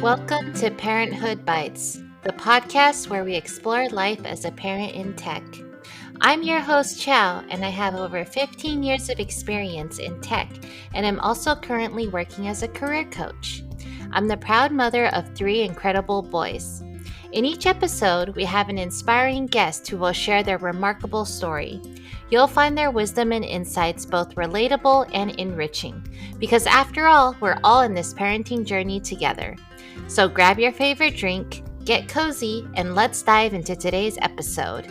Welcome to Parenthood Bites, the podcast where we explore life as a parent in tech. I'm your host, Chow, and I have over 15 years of experience in tech, and I'm also currently working as a career coach. I'm the proud mother of 3 incredible boys. In each episode, we have an inspiring guest who will share their remarkable story. You'll find their wisdom and insights both relatable and enriching, because after all, we're all in this parenting journey together. So grab your favorite drink, get cozy, and let's dive into today's episode.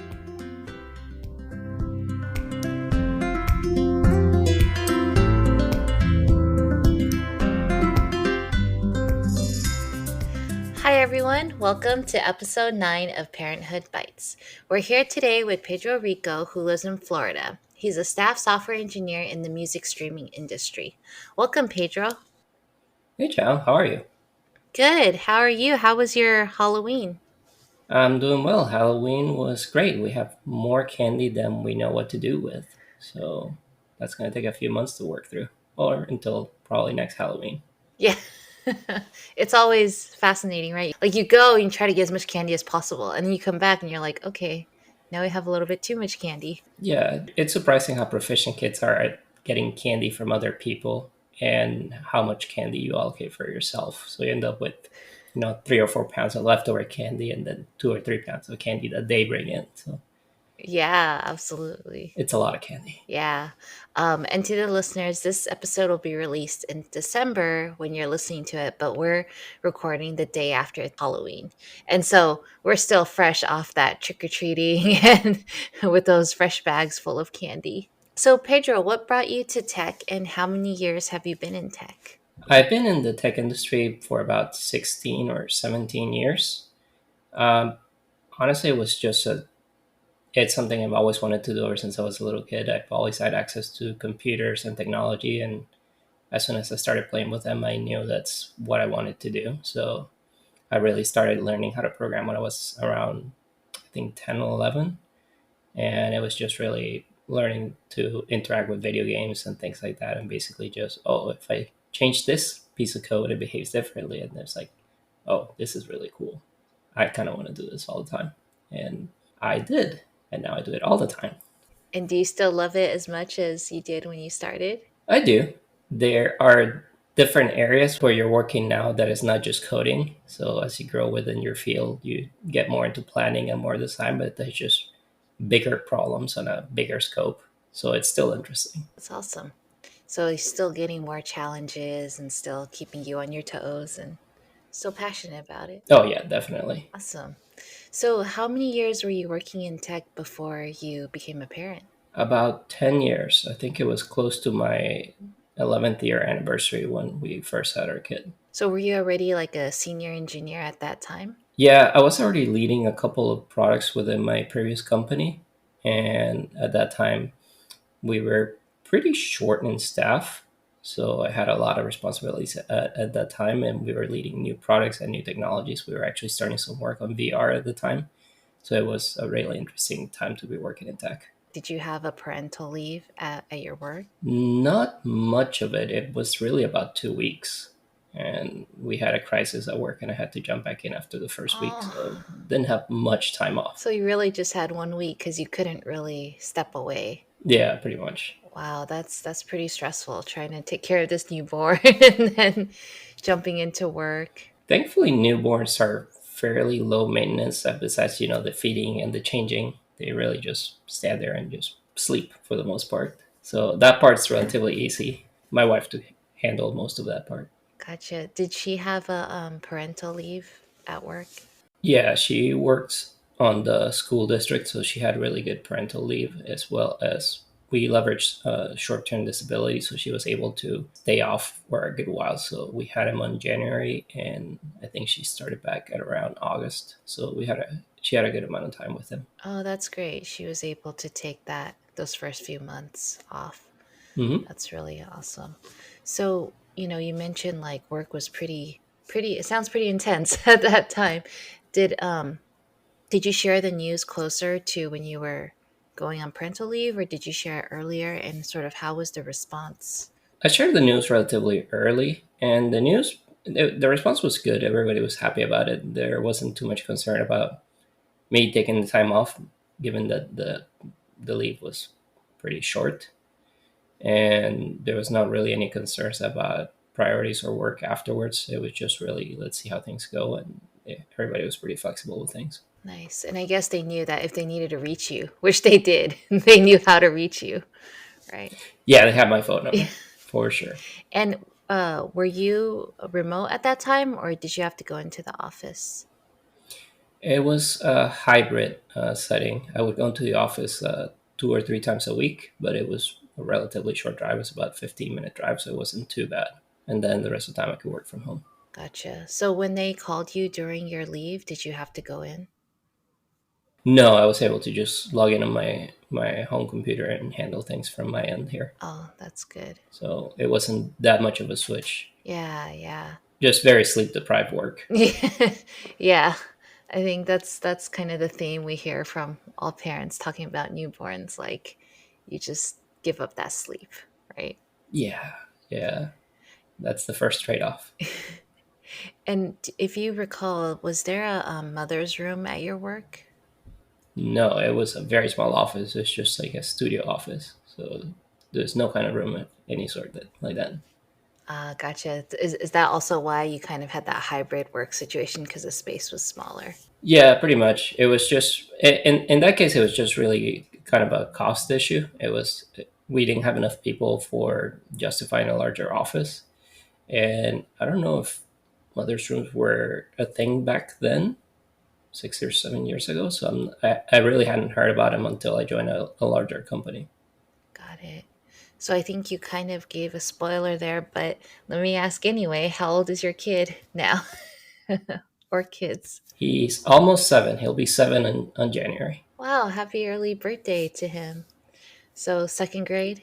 Hi everyone, welcome to episode 9 of Parenthood Bites. We're here today with Pedro Rico, who lives in Florida. He's a staff software engineer in the music streaming industry. Welcome, Pedro. Hey, Chow, how are you? Good. How are you? How was your Halloween? I'm doing well. Halloween was great. We have more candy than we know what to do with. So that's going to take a few months to work through, or until probably next Halloween. Yeah. It's always fascinating, right? Like you go and you try to get as much candy as possible, and then you come back and you're like, okay, now we have a little bit too much candy. Yeah, it's surprising how proficient kids are at getting candy from other people and how much candy you allocate for yourself. So you end up with, 3 or 4 pounds of leftover candy and then 2 or 3 pounds of candy that they bring in. So Yeah, absolutely. it's a lot of candy. Yeah. And to the listeners, this episode will be released in December when you're listening to it, but we're recording the day after Halloween. And so we're still fresh off that trick or treating and with those fresh bags full of candy. So, Pedro, what brought you to tech and how many years have you been in tech? I've been in the tech industry for about 16 or 17 years. Um, Honestly, it's something I've always wanted to do ever since I was a little kid. I've always had access to computers and technology, and as soon as I started playing with them, I knew that's what I wanted to do. So I really started learning how to program when I was around, I think, 10 or 11. And it was just really learning to interact with video games and things like that. And basically just, oh, if I change this piece of code, it behaves differently. And it's like, oh, this is really cool. I kind of want to do this all the time. And I did. And now I do it all the time. And do you still love it as much as you did when you started? I do. There are different areas where you're working now that is not just coding. So as you grow within your field, you get more into planning and more design, but there's just bigger problems on a bigger scope. So it's still interesting. That's awesome. So he's still getting more challenges and still keeping you on your toes and still passionate about it. Oh, yeah, definitely. Awesome. So how many years were you working in tech before you became a parent? About 10 years. I think it was close to my 11th year anniversary when we first had our kid. So were you already like a senior engineer at that time? Yeah, I was already leading a couple of products within my previous company. And at that time, we were pretty short in staff. So I had a lot of responsibilities at that time, and we were leading new products and new technologies. We were actually starting some work on VR at the time. So it was a really interesting time to be working in tech. Did you have a parental leave at your work? Not much of it. It was really about 2 weeks. And we had a crisis at work, and I had to jump back in after the first week. So Oh, didn't have much time off. so you really just had 1 week because you couldn't really step away. Yeah, pretty much. Wow, that's pretty stressful trying to take care of this newborn and then jumping into work. Thankfully, newborns are fairly low maintenance. Besides, the feeding and the changing, they really just stand there and just sleep for the most part. So that part's relatively easy. My wife to handle most of that part. Gotcha. Did she have a parental leave at work? Yeah, she works on the school district, so she had really good parental leave, as well as we leveraged short-term disability, so she was able to stay off for a good while. So we had him on January, and I think she started back at around August. So she had a good amount of time with him. Oh, that's great. She was able to take those first few months off. Hmm. That's really awesome. So, you mentioned like work was pretty it sounds pretty intense at that time. Did um did you share the news closer to when you were going on parental leave or did you share it earlier and sort of how was the response? I shared the news relatively early, and the news The response was good. Everybody was happy about it. There wasn't too much concern about me taking the time off, given that the leave was pretty short, and there was not really any concerns about priorities or work afterwards. It was just really, let's see how things go, and everybody was pretty flexible with things. Nice. And I guess they knew that if they needed to reach you, which they did, they knew how to reach you, right? Yeah, they had my phone number for sure. And were you remote at that time, or did you have to go into the office? It was a hybrid setting. I would go into the office 2 or 3 times a week, but it was a relatively short drive. It was about 15-minute drive, so it wasn't too bad. And then the rest of the time I could work from home. Gotcha. So when they called you during your leave, did you have to go in? No, I was able to just log in on my home computer and handle things from my end here. Oh, that's good. So it wasn't that much of a switch. Yeah, yeah. Just very sleep deprived work. Yeah. I think that's kind of the theme we hear from all parents talking about newborns, like you just give up that sleep, right? Yeah, yeah. That's the first trade off. And if you recall, was there a mother's room at your work? No, it was a very small office. It's just like a studio office. So there's no kind of room of any sort like that. Gotcha. Is that also why you kind of had that hybrid work situation because the space was smaller? Yeah, pretty much. It was just in that case, it was just really kind of a cost issue. It was we didn't have enough people for justifying a larger office, and I don't know if mother's rooms were a thing back then, 6 or 7 years ago. So I really hadn't heard about them until I joined a larger company. Got it. So I think you kind of gave a spoiler there, but let me ask anyway, how old is your kid now? Or kids? He's almost 7. He'll be 7 on January. Wow, happy early birthday to him. So second grade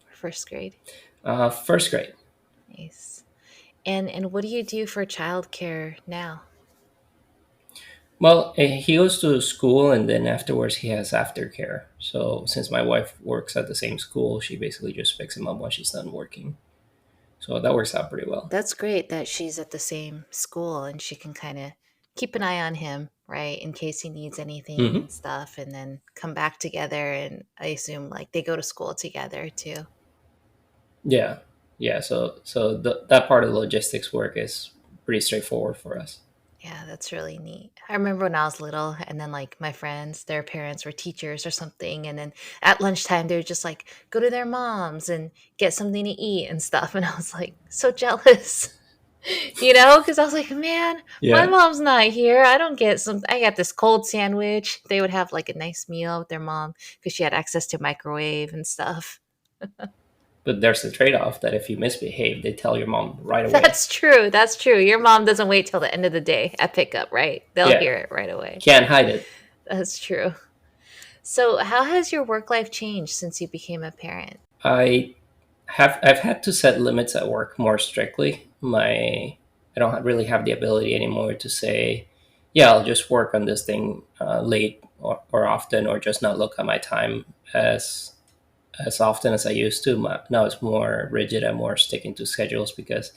or first grade? First grade. Nice. And what do you do for childcare now? Well, he goes to school and then afterwards he has aftercare. So since my wife works at the same school, she basically just picks him up when she's done working. So that works out pretty well. That's great that she's at the same school and she can kind of keep an eye on him, right, in case he needs anything Hmm. and stuff, and then come back together. And I assume like they go to school together too. Yeah, yeah. So that part of the logistics work is pretty straightforward for us. Yeah, that's really neat. I remember when I was little, and then like my friends, their parents were teachers or something, and then at lunchtime they would just like go to their moms and get something to eat and stuff, and I was like so jealous. Because I was like, man, my Yeah, mom's not here. I don't get some. I got this cold sandwich. They would have like a nice meal with their mom because she had access to microwave and stuff. but there's the trade-off that if you misbehave, they tell your mom right away. That's true. That's true. Your mom doesn't wait till the end of the day at pickup, right? They'll Yeah, hear it right away. can't hide it. That's true. So, how has your work life changed since you became a parent? I've had to set limits at work more strictly. My I don't really have the ability anymore to say, yeah, I'll just work on this thing late or often, or just not look at my time as often as I used to. Now it's more rigid. I'm more sticking to schedules because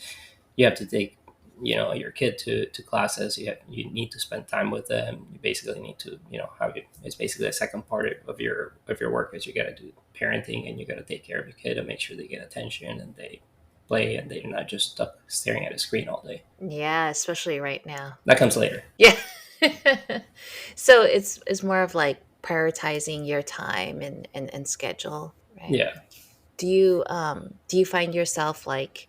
you have to take your kid to classes. You need to spend time with them. You basically need to have it's basically a second part of your work is you got to do parenting and you got to take care of your kid and make sure they get attention and they play and they're not just stuck staring at a screen all day. Yeah, especially right now. That comes later. Yeah. So it's more of like prioritizing your time and schedule, right? Yeah. Do you find yourself like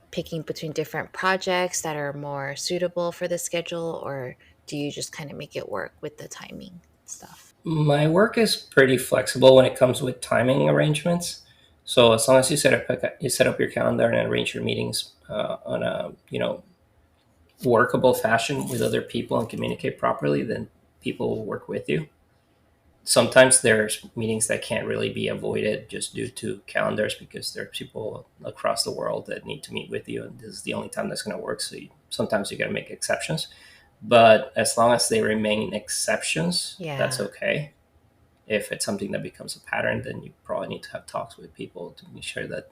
picking between different projects that are more suitable for the schedule, or do you just kind of make it work with the timing stuff? My work is pretty flexible when it comes with timing arrangements. So as long as you set up your calendar and arrange your meetings on a workable fashion with other people and communicate properly, then people will work with you. Sometimes there's meetings that can't really be avoided just due to calendars because there are people across the world that need to meet with you, and this is the only time that's going to work. So sometimes you got to make exceptions. But as long as they remain exceptions, that's Yeah. okay. If it's something that becomes a pattern, then you probably need to have talks with people to make sure that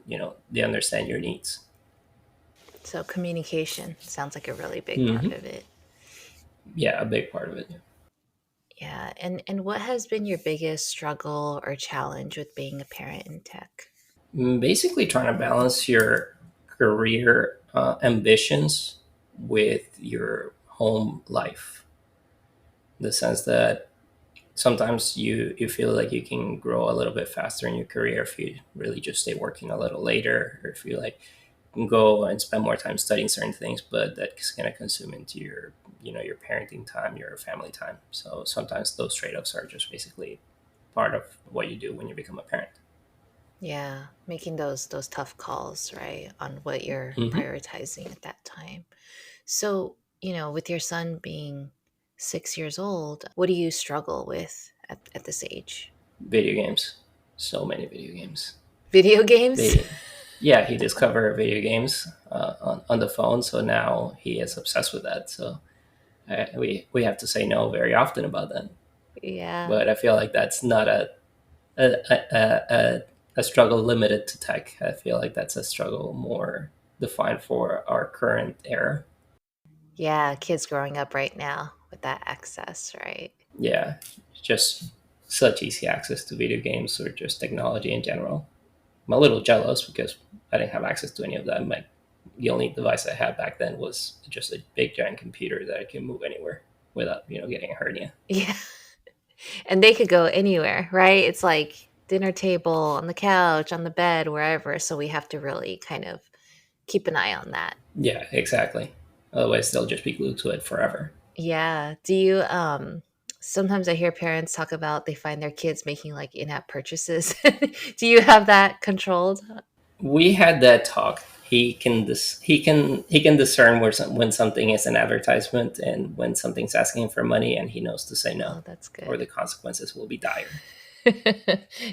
they understand your needs. So communication sounds like a really big part Hmm. of it. Yeah, a big part of it. Yeah. And what has been your biggest struggle or challenge with being a parent in tech? Basically, trying to balance your career ambitions with your home life. In the sense that sometimes you feel like you can grow a little bit faster in your career if you really just stay working a little later, or if you like can go and spend more time studying certain things, but that's going to consume into your your parenting time, your family time. So sometimes those trade-offs are just basically part of what you do when you become a parent. Yeah, making those tough calls, right, on what you're Hmm. prioritizing at that time. So, with your son being 6 years old, what do you struggle with at this age? Video games, so many video games. Video games? They, yeah, he discovered video games on the phone, so now he is obsessed with that. So we have to say no very often about that. Yeah. But I feel like that's not a, a struggle limited to tech. I feel like that's a struggle more defined for our current era. Yeah, kids growing up right now with that access, right? Yeah, just such easy access to video games or just technology in general. I'm a little jealous because I didn't have access to any of that. The only device I had back then was just a big giant computer that I can move anywhere without getting a hernia. Yeah. And they could go anywhere, right? It's like dinner table, on the couch, on the bed, wherever. So we have to really kind of keep an eye on that. Yeah, exactly. Otherwise, they'll just be glued to it forever. Yeah. Do you sometimes I hear parents talk about they find their kids making like in-app purchases. Do you have that controlled? We had that talk. He can discern when something is an advertisement and when something's asking for money, and he knows to say no, Oh, that's or good. the consequences will be dire.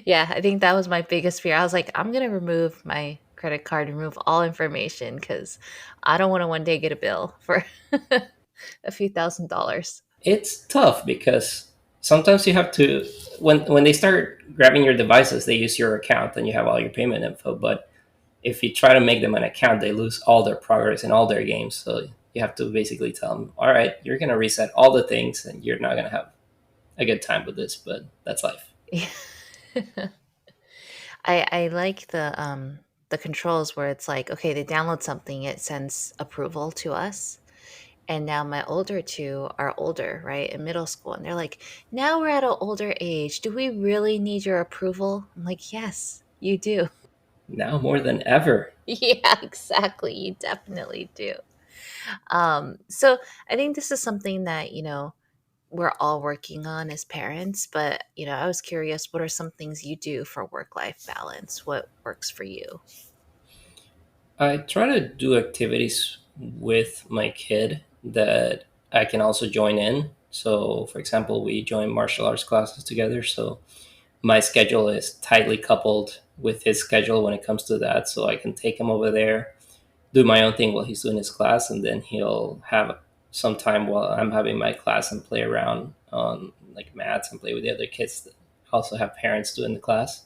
Yeah, I think that was my biggest fear. I was like, I'm gonna remove my credit card, remove all information because I don't want to one day get a bill for a few $1,000s. It's tough because sometimes you have to when they start grabbing your devices, they use your account and you have all your payment info. But if you try to make them an account, they lose all their progress in all their games. So you have to basically tell them, all right, you're gonna reset all the things, and you're not gonna have a good time with this. But that's life. Yeah. I like the controls where it's like, okay, they download something, it sends approval to us. And now my older two are older, right, in middle school, and they're like, now we're at an older age. Do we really need your approval? I'm like, yes, you do. Now more than ever. Yeah, exactly. You definitely do. So I think this is something that, we're all working on as parents, but I was curious, what are some things you do for work-life balance? What works for you? I try to do activities with my kid that I can also join in. So, for example, we join martial arts classes together. So, my schedule is tightly coupled with his schedule when it comes to that. So, I can take him over there, do my own thing while he's doing his class, and then he'll have some time while I'm having my class and play around on like mats and play with the other kids that also have parents doing the class.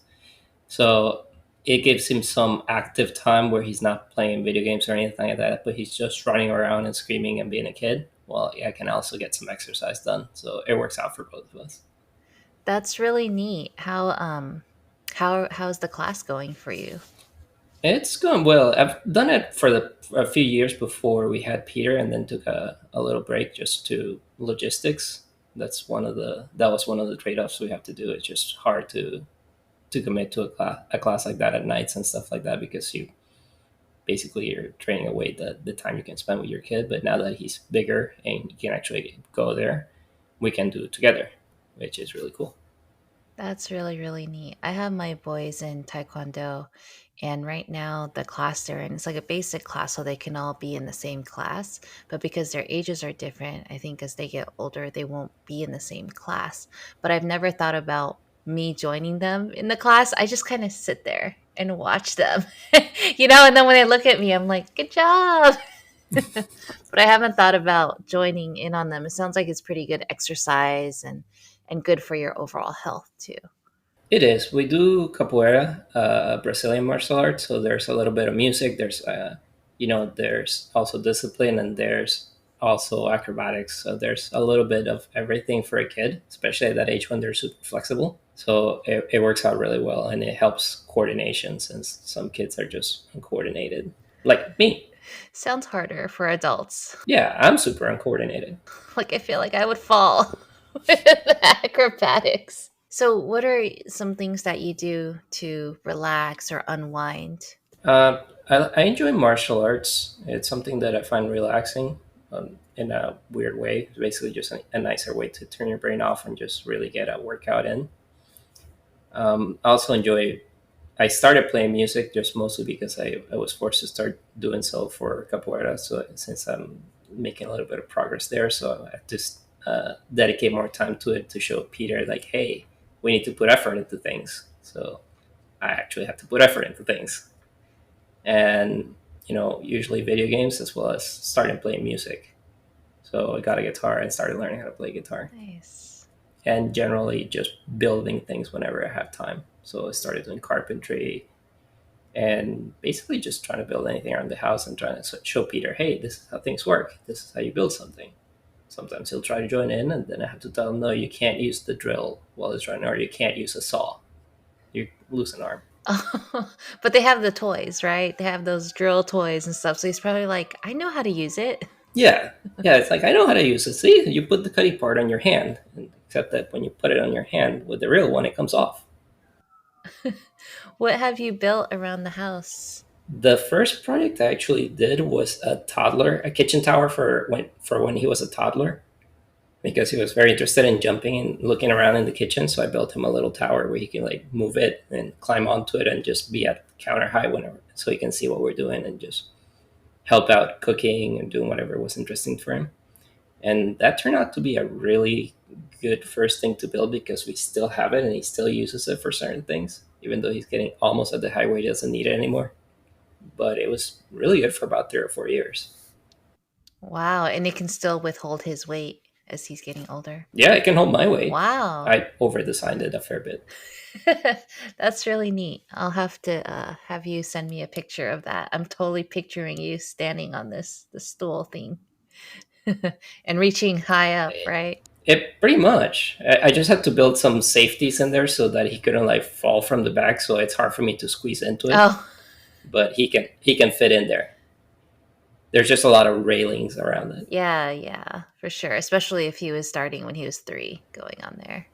So it gives him some active time where he's not playing video games or anything like that, but he's just running around and screaming and being a kid. Well, I can also get some exercise done. So it works out for both of us. That's really neat. How's the class going for you? It's going well. I've done it for a few years before we had Peter, and then took a little break just to logistics. That was one of the trade offs we have to do. It's just hard to commit to a class like that at nights and stuff like that because basically you're training away the time you can spend with your kid. But now that he's bigger and you can actually go there, we can do it together, which is really cool. That's really, really neat. I have my boys in Taekwondo, and right now the class they're in, it's like a basic class, so they can all be in the same class. But because their ages are different, I think as they get older, they won't be in the same class. But I've never thought about me joining them in the class. I just kind of sit there and watch them, and then when they look at me, I'm like, good job. But I haven't thought about joining in on them. It sounds like it's pretty good exercise and good for your overall health too. It is. We do capoeira, Brazilian martial arts. So there's a little bit of music. There's there's also discipline and there's also acrobatics. So there's a little bit of everything for a kid, especially at that age when they're super flexible. So it works out really well, and it helps coordination since some kids are just uncoordinated, like me. Sounds harder for adults. Yeah, I'm super uncoordinated. Like I feel like I would fall with acrobatics. So, what are some things that you do to relax or unwind? I enjoy martial arts. It's something that I find relaxing in a weird way. It's basically just a nicer way to turn your brain off and just really get a workout in. I also enjoy. I started playing music just mostly because I was forced to start doing so for capoeira. So since I'm making a little bit of progress there, so I just dedicate more time to it to show Peter like, hey, we need to put effort into things. So I actually have to put effort into things, and usually video games as well as starting playing music. So I got a guitar and started learning how to play guitar, Nice. and generally just building things whenever I have time. So I started doing carpentry and basically just trying to build anything around the house and trying to show Peter, hey, this is how things work. This is how you build something. Sometimes he'll try to join in, and then I have to tell him, no, you can't use the drill while it's running, or you can't use a saw. You lose an arm. But they have the toys, right? They have those drill toys and stuff. So he's probably like, I know how to use it. Yeah, yeah. It's like I know how to use it. See, you put the cutty part on your hand, except that when you put it on your hand with the real one, it comes off. What have you built around the house? The first project I actually did was a kitchen tower for when he was a toddler, because he was very interested in jumping and looking around in the kitchen. So I built him a little tower where he can like move it and climb onto it and just be at counter height whenever, so he can see what we're doing and just help out cooking and doing whatever was interesting for him. And that turned out to be a really good first thing to build because we still have it and he still uses it for certain things, even though he's getting almost at the height where he doesn't need it anymore. But it was really good for about 3 or 4 years. Wow. And it can still withhold his weight as he's getting older. Yeah, it can hold my weight. Wow. I over designed it a fair bit. That's really neat. I'll have to have you send me a picture of that. I'm totally picturing you standing on the stool thing and reaching high up, right? It pretty much. I just had to build some safeties in there so that he couldn't like fall from the back. So it's hard for me to squeeze into it, Oh, but he can fit in there. There's just a lot of railings around it. yeah, yeah, for sure. Especially if he was starting when he was 3 going on there.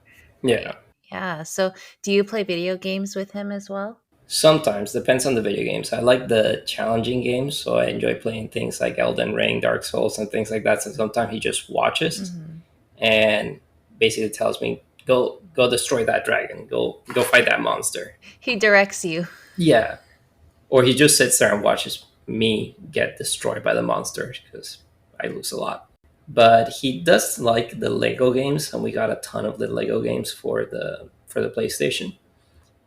Yeah. Right. Yeah. So, do you play video games with him as well? Sometimes depends on the video games. I like the challenging games, so I enjoy playing things like Elden Ring, Dark Souls, and things like that. So sometimes he just watches Hmm. and basically tells me, "Go destroy that dragon. Go fight that monster." He directs you. Yeah, or he just sits there and watches me get destroyed by the monster because I lose a lot. But he does like the Lego games, and we got a ton of the Lego games for the PlayStation.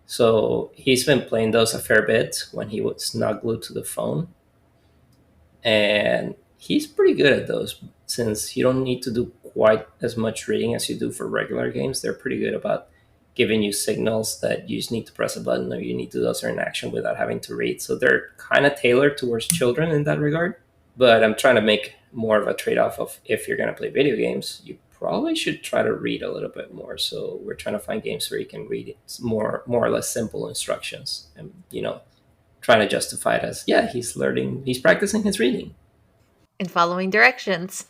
So he's been playing those a fair bit when he was not glued to the phone. And he's pretty good at those since you don't need to do quite as much reading as you do for regular games. They're pretty good about giving you signals that you just need to press a button or you need to do a certain action without having to read. So they're kind of tailored towards children in that regard. But I'm trying to make more of a trade off of if you're going to play video games, you probably should try to read a little bit more. So we're trying to find games where you can read more or less simple instructions, and trying to justify it as, yeah, he's practicing his reading. And following directions.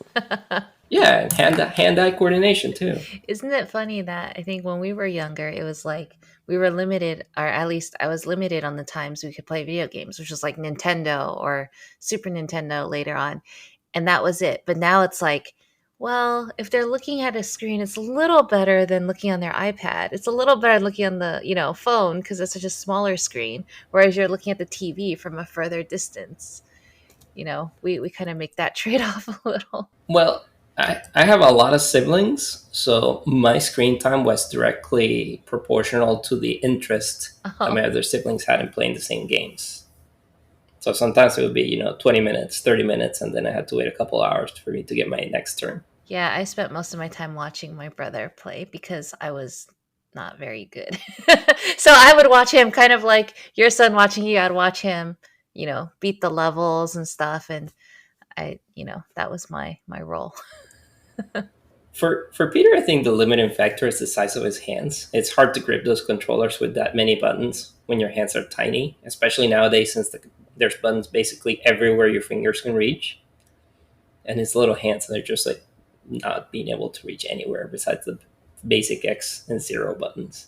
Yeah, and hand-eye coordination too. Isn't it funny that I think when we were younger, it was like we were limited, or at least I was limited on the times we could play video games, which was like Nintendo or Super Nintendo later on. And that was it. But now it's like, well, if they're looking at a screen, it's a little better than looking on their iPad. It's a little better looking on the, phone because it's such a smaller screen, whereas you're looking at the TV from a further distance. We kind of make that trade-off a little. Well, I have a lot of siblings, so my screen time was directly proportional to the interest that my Oh, other siblings had in playing the same games. So sometimes it would be 20 minutes, 30 minutes, and then I had to wait a couple hours for me to get my next turn. yeah, I spent most of my time watching my brother play because I was not very good. So I would watch him kind of like your son watching you, I'd watch him beat the levels and stuff. And that was my role. For Peter, I think the limiting factor is the size of his hands. It's hard to grip those controllers with that many buttons when your hands are tiny, especially nowadays since there's buttons basically everywhere your fingers can reach. And his little hands, they're just like not being able to reach anywhere besides the basic X and zero buttons.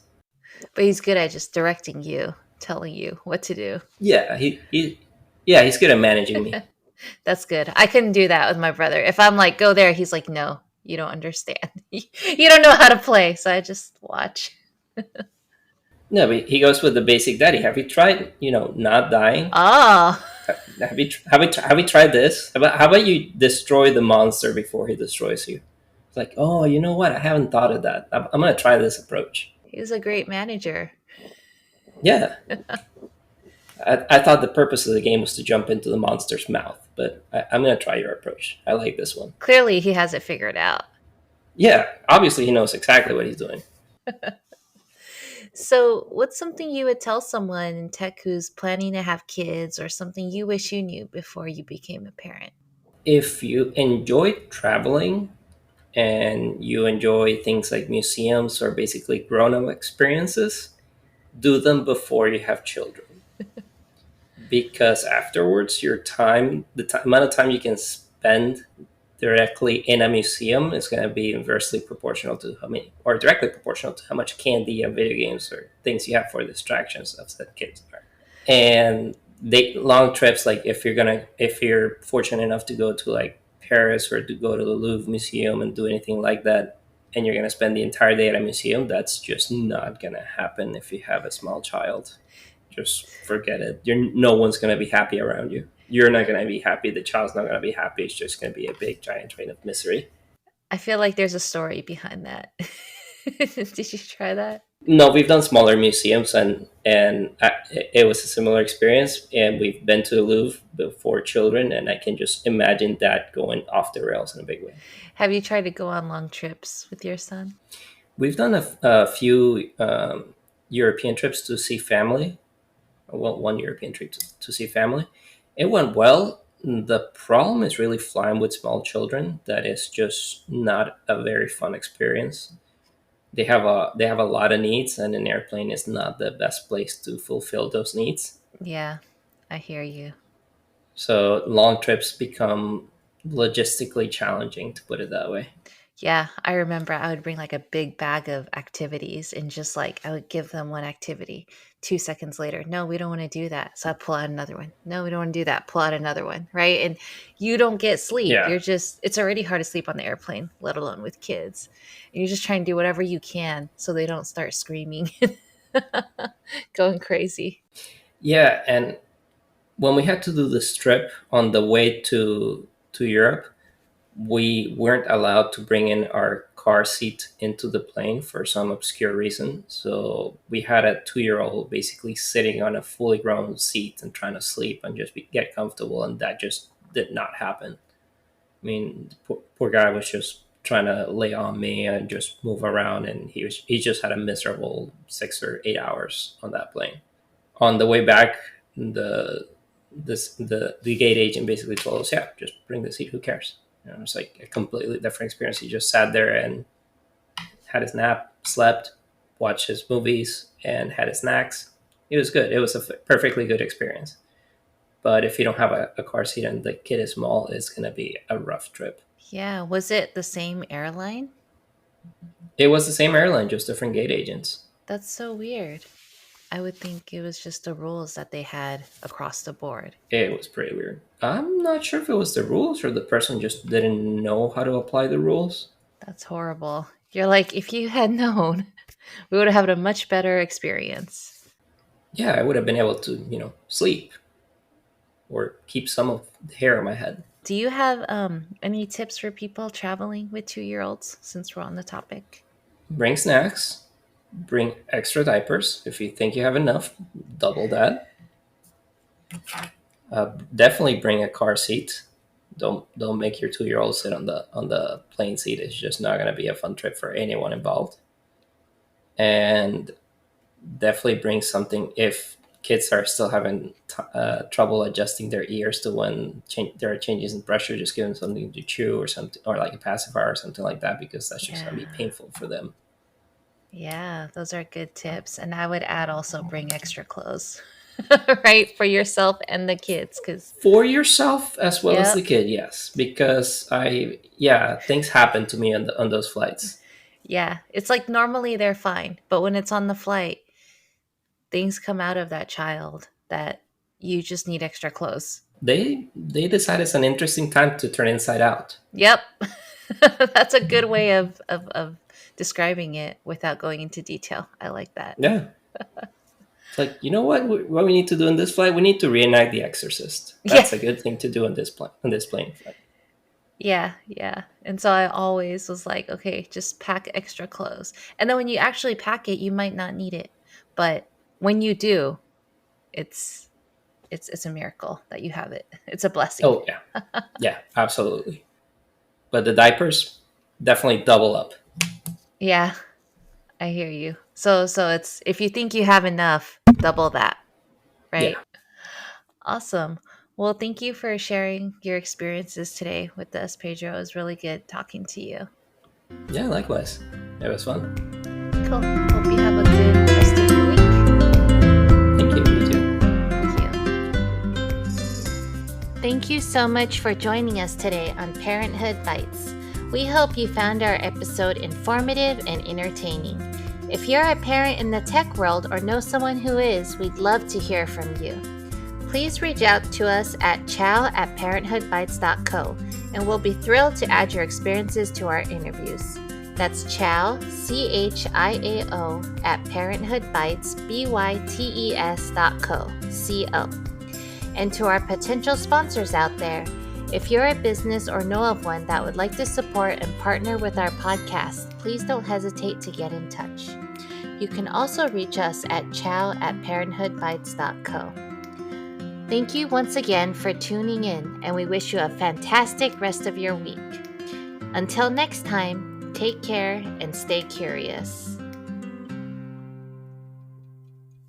But he's good at just directing you, telling you what to do. Yeah, yeah, he's good at managing me. That's good. I couldn't do that with my brother. If I'm like, go there, he's like, no, you don't understand. You don't know how to play. So I just watch. No, but he goes with the basic daddy. Have you tried, not dying? Oh, Have you tried this? How about you destroy the monster before he destroys you? It's like, oh, you know what? I haven't thought of that. I'm gonna try this approach. he's a great manager. Yeah, I thought the purpose of the game was to jump into the monster's mouth, but I'm gonna try your approach. I like this one. Clearly, he has it figured out. Yeah, obviously he knows exactly what he's doing. So, what's something you would tell someone in tech who's planning to have kids, or something you wish you knew before you became a parent? If you enjoy traveling and you enjoy things like museums or basically grown-up experiences, do them before you have children. Because afterwards, amount of time you can spend directly in a museum is going to be inversely proportional to how many, or directly proportional to how much candy and video games or things you have for distractions that kids are. And long trips, like if you're fortunate enough to go to like Paris or to go to the Louvre Museum and do anything like that, and you're going to spend the entire day at a museum, that's just not going to happen if you have a small child. Just forget it. No one's going to be happy around you. You're not going to be happy. The child's not going to be happy. It's just going to be a big giant train of misery. I feel like there's a story behind that. Did you try that? No, we've done smaller museums, and it was a similar experience. And we've been to the Louvre before children, and I can just imagine that going off the rails in a big way. Have you tried to go on long trips with your son? We've done a few European trips to see family. Well, one European trip to see family. It went well. The problem is really flying with small children. That is just not a very fun experience. They have a lot of needs, and an airplane is not the best place to fulfill those needs. Yeah, I hear you. So long trips become logistically challenging, to put it that way. Yeah, I remember I would bring like a big bag of activities and just like I would give them one activity. 2 seconds later, no, we don't want to do that. So I pull out another one. No, we don't want to do that. Pull out another one. Right. And you don't get sleep. Yeah. It's already hard to sleep on the airplane, let alone with kids. And you're just trying to do whatever you can so they don't start screaming, going crazy. Yeah, and when we had to do this trip on the way to Europe, we weren't allowed to bring in our car seat into the plane for some obscure reason. So we had a 2 year old basically sitting on a fully grown seat and trying to sleep and just get comfortable. And that just did not happen. I mean, poor guy was just trying to lay on me and just move around. And he just had a miserable 6 or 8 hours on that plane. On the way back, the gate agent basically told us, yeah, just bring the seat. Who cares? It was like a completely different experience. He just sat there and had his nap, slept, watched his movies, and had his snacks. It was good. It was a perfectly good experience. But if you don't have a car seat and the kid is small, it's going to be a rough trip. Yeah. Was it the same airline? It was the same airline, just different gate agents. That's so weird. I would think it was just the rules that they had across the board. It was pretty weird. I'm not sure if it was the rules or the person just didn't know how to apply the rules. That's horrible. You're like, if you had known, we would have had a much better experience. Yeah, I would have been able to, sleep or keep some of the hair on my head. Do you have any tips for people traveling with 2-year-olds since we're on the topic? Bring snacks, bring extra diapers. If you think you have enough, double that. Definitely bring a car seat. Don't make your 2 year old sit on the plane seat. It's just not going to be a fun trip for anyone involved. And definitely bring something if kids are still having trouble adjusting their ears to when there are changes in pressure, just give them something to chew or something, or like a pacifier or something like that, because that's just going to be Yeah. painful for them. Yeah, those are good tips. And I would add also bring extra clothes, right? For yourself and the kids. Because, For yourself as well as the yep. kid, yes, because things happen to me on those flights. Yeah. It's like normally they're fine. But when it's on the flight, things come out of that child that you just need extra clothes. They decide it's an interesting time to turn inside out. Yep. That's a good way of describing it without going into detail. I like that. Yeah, it's like, you know what we need to do in this flight? We need to reenact The Exorcist. Yeah. That's a good thing to do on this plane flight. Yeah, yeah. And so I always was like, okay, just pack extra clothes. And then when you actually pack it, you might not need it. But when you do, it's it's a miracle that you have it. It's a blessing. Oh yeah, yeah, absolutely. But the diapers definitely double up. Yeah, I hear you. So it's if you think you have enough, double that, right? Yeah, Awesome. Well, thank you for sharing your experiences today with us, Pedro. It was really good talking to you. yeah, likewise. It was fun. Cool. Hope you have a good rest of your week. Thank you. You too. Thank you. Thank you so much for joining us today on Parenthood Bites. We hope you found our episode informative and entertaining. If you're a parent in the tech world or know someone who is, we'd love to hear from you. Please reach out to us at chow@parenthoodbites.co, and we'll be thrilled to add your experiences to our interviews. That's chow, CHIAO, at parenthoodbites.co. And to our potential sponsors out there, if you're a business or know of one that would like to support and partner with our podcast, please don't hesitate to get in touch. You can also reach us at chow@parenthoodbites.co. Thank you once again for tuning in, and we wish you a fantastic rest of your week. Until next time, take care and stay curious.